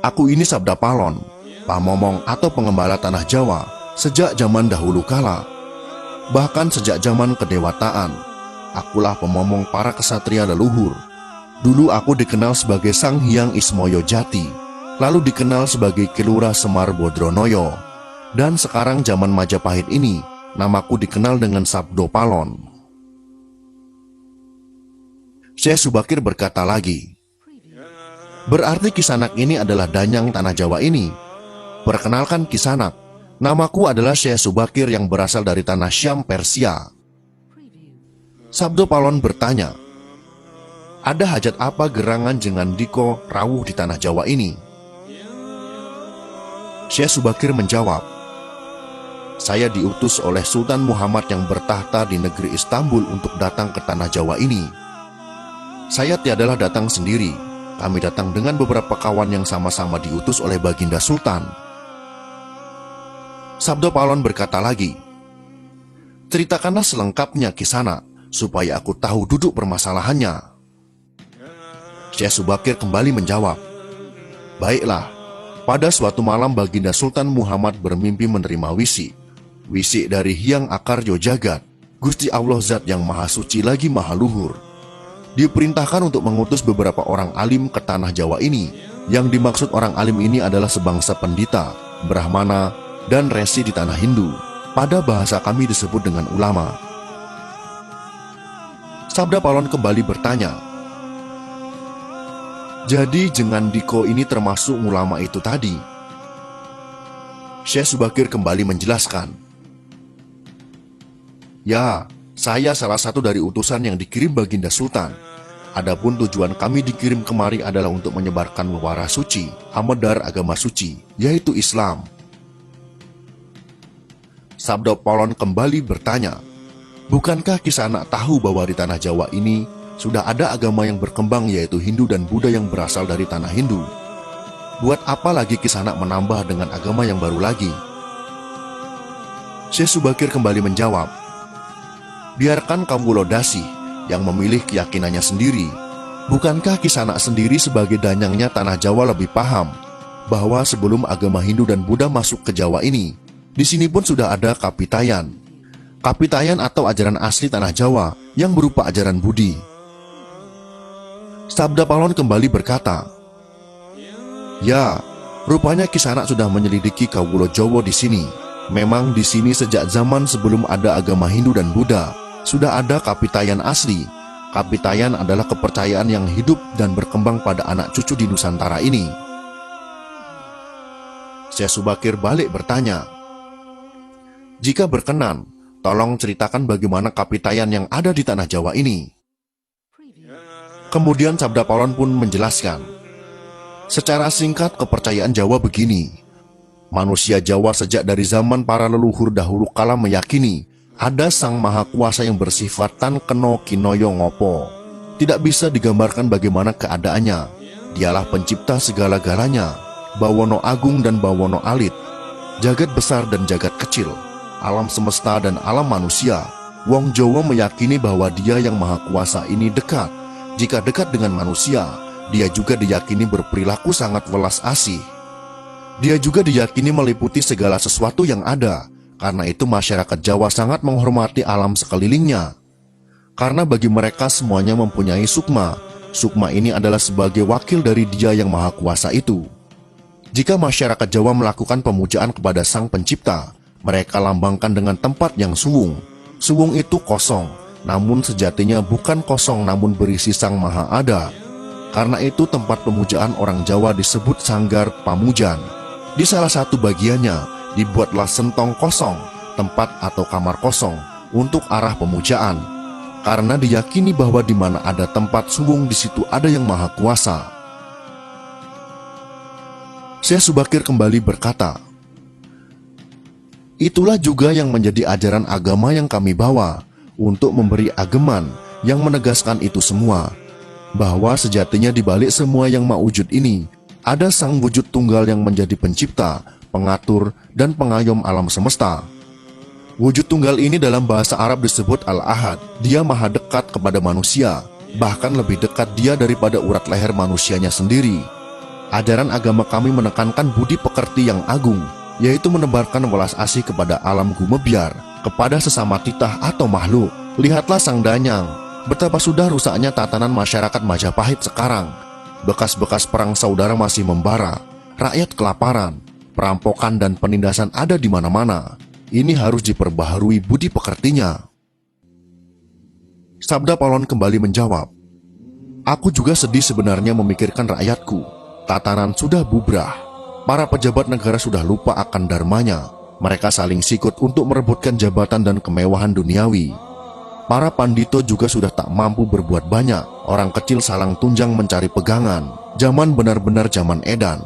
Aku ini Sabda Palon, pamomong atau pengembala tanah Jawa sejak zaman dahulu kala. Bahkan sejak zaman kedewataan, akulah pemomong para kesatria leluhur. Dulu aku dikenal sebagai Sang Hyang Ismoyo Jati, lalu dikenal sebagai Kilura Semar Bodronoyo, dan sekarang zaman Majapahit ini, namaku dikenal dengan Sabdo Palon. Syekh Subakir berkata lagi, berarti Kisanak ini adalah danyang tanah Jawa ini. Perkenalkan Kisanak, namaku adalah Syekh Subakir yang berasal dari tanah Syam Persia. Sabdo Palon bertanya, ada hajat apa gerangan Jengan Diko rawuh di tanah Jawa ini? Syekh Subakir menjawab, saya diutus oleh Sultan Muhammad yang bertahta di negeri Istanbul untuk datang ke tanah Jawa ini. Saya tiadalah datang sendiri. Kami datang dengan beberapa kawan yang sama-sama diutus oleh Baginda Sultan. Sabdo Palon berkata lagi, ceritakanlah selengkapnya Kisanak, supaya aku tahu duduk permasalahannya. Syekh Subakir kembali menjawab, baiklah, pada suatu malam Baginda Sultan Muhammad bermimpi menerima wisi dari Hyang Akaryo Jagat, Gusti Allah Zat yang Maha Suci lagi Maha Luhur. Diperintahkan untuk mengutus beberapa orang alim ke tanah Jawa ini. Yang dimaksud orang alim ini adalah sebangsa pendita, brahmana, dan resi di tanah Hindu. Pada bahasa kami disebut dengan ulama. Sabda Palon kembali bertanya, jadi Jengan Diko ini termasuk ulama itu tadi? Syekh Subakir kembali menjelaskan, ya, saya salah satu dari utusan yang dikirim Baginda Sultan. Adapun tujuan kami dikirim kemari adalah untuk menyebarkan wara suci, amedar agama suci, yaitu Islam. Sabda Palon kembali bertanya, bukankah Kisanak tahu bahwa di tanah Jawa ini sudah ada agama yang berkembang yaitu Hindu dan Buddha yang berasal dari tanah Hindu? Buat apa lagi Kisanak menambah dengan agama yang baru lagi? Syekh Subakir kembali menjawab, biarkan Kawula Dasih yang memilih keyakinannya sendiri. Bukankah Kisanak sendiri sebagai danyangnya tanah Jawa lebih paham bahwa sebelum agama Hindu dan Buddha masuk ke Jawa ini, di sini pun sudah ada Kapitayan. Kapitayan atau ajaran asli tanah Jawa yang berupa ajaran Budi. Sabda Palon kembali berkata, ya, rupanya Kisanak sudah menyelidiki Kawula Jawa di sini. Memang di sini sejak zaman sebelum ada agama Hindu dan Buddha sudah ada Kapitayan asli. Kapitayan adalah kepercayaan yang hidup dan berkembang pada anak cucu di Nusantara ini. Syekh Subakir balik bertanya, jika berkenan, tolong ceritakan bagaimana Kapitayan yang ada di tanah Jawa ini. Kemudian Sabda Palon pun menjelaskan, secara singkat kepercayaan Jawa begini. Manusia Jawa sejak dari zaman para leluhur dahulu kala meyakini ada Sang Maha Kuasa yang bersifat tan keno kinoyo ngopo. Tidak bisa digambarkan bagaimana keadaannya. Dialah pencipta segala-galanya, bawono agung dan bawono alit, jagat besar dan jagat kecil, alam semesta dan alam manusia. Wong Jawa meyakini bahwa Dia yang Maha Kuasa ini dekat. Jika dekat dengan manusia, Dia juga diyakini berperilaku sangat welas asih. Dia juga diyakini meliputi segala sesuatu yang ada. Karena itu masyarakat Jawa sangat menghormati alam sekelilingnya. Karena bagi mereka semuanya mempunyai sukma. Sukma ini adalah sebagai wakil dari Dia yang Maha Kuasa itu. Jika masyarakat Jawa melakukan pemujaan kepada Sang Pencipta, mereka lambangkan dengan tempat yang suwung. Suwung itu kosong, namun sejatinya bukan kosong namun berisi Sang Maha Ada. Karena itu tempat pemujaan orang Jawa disebut Sanggar Pamujan. Di salah satu bagiannya dibuatlah sentong kosong, tempat atau kamar kosong untuk arah pemujaan. Karena diyakini bahwa di mana ada tempat suwung di situ ada yang Maha Kuasa. Syekh Subakir kembali berkata, itulah juga yang menjadi ajaran agama yang kami bawa untuk memberi ageman yang menegaskan itu semua, bahwa sejatinya di balik semua yang maujud ini ada Sang Wujud Tunggal yang menjadi pencipta, pengatur, dan pengayom alam semesta. Wujud Tunggal ini dalam bahasa Arab disebut Al-Ahad. Dia maha dekat kepada manusia, bahkan lebih dekat Dia daripada urat leher manusianya sendiri. Ajaran agama kami menekankan budi pekerti yang agung, yaitu menebarkan welas asih kepada alam gumebyar, kepada sesama titah atau makhluk. Lihatlah Sang Danyang, betapa sudah rusaknya tatanan masyarakat Majapahit sekarang. Bekas-bekas perang saudara masih membara, rakyat kelaparan, perampokan dan penindasan ada di mana-mana. Ini harus diperbaharui budi pekertinya. Sabda Paulon kembali menjawab, aku juga sedih sebenarnya memikirkan rakyatku. Tatanan sudah bubrah. Para pejabat negara sudah lupa akan dharmanya. Mereka saling sikut untuk merebutkan jabatan dan kemewahan duniawi. Para pandito juga sudah tak mampu berbuat banyak. Orang kecil salang tunjang mencari pegangan. Zaman benar-benar zaman edan.